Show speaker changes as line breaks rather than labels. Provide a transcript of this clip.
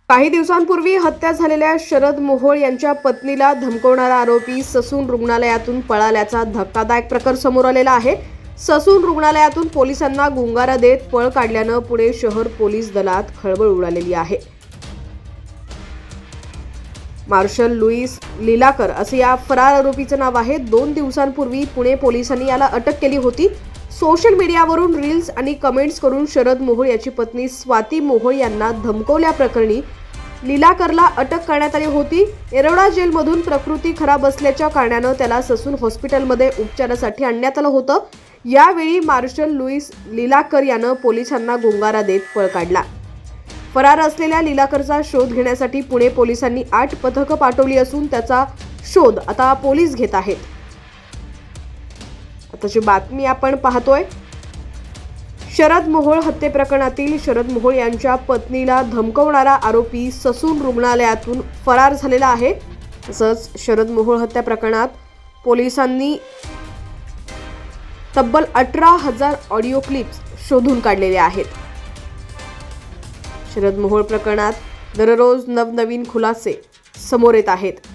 काही दिवसांपूर्वी हत्या झालेल्या शरद मोहोळ यांच्या पत्नीला धमकवणारा आरोपी ससून रुग्णालयातून पळाल्याचा धक्कादायक प्रकार समोर आलेला आहे। ससून रुग्णालयातून पोलिसांना गुंगारा देत पळ काढल्यानं पुणे शहर पोलीस दलात खळबळ उडालेली आहे। मार्शल लुईस लीलाकर असे या फरार आरोपीचे नाव आहे। 2 दिवसांपूर्वी पुणे पोलिसांनी याला अटक केली होती। सोशल मीडियावरून रील्स आणि कमेंट्स करून शरद मोहोळ याची पत्नी स्वाती मोहोळ यांना धमकवल्याप्रकरणी लीलाकरला अटक करण्यात आली होती। येरवडा जेलमधून प्रकृती खराब असल्याच्या कारणाने त्याला ससून हॉस्पिटलमध्ये उपचारासाठी आणण्यात आलं होतं। यावेळी मार्शल लुईस लीलाकर यानं पोलिसांना गुंगारा देत पळ काढला। फरार असलेल्या लीलाकरचा शोध घेण्यासाठी पुणे पोलिसांनी 8 पथकं पाठवली असून त्याचा शोध आता पोलीस घेत आहेत। आताची बातमी आपण पाहतोय। शरद मोहोळ हत्ये प्रकरणातील शरद मोहोळ यांच्या पत्नीला धमकवणारा आरोपी ससून रुग्णालयातून फरार झालेला आहे। तसंच शरद मोहोळ हत्या प्रकरणात पोलिसांनी तब्बल 18,000 ऑडिओ क्लिप्स शोधून काढलेले आहेत। शरद मोहोळ प्रकरणात दररोज नवनवीन खुलासे समोर येत आहेत।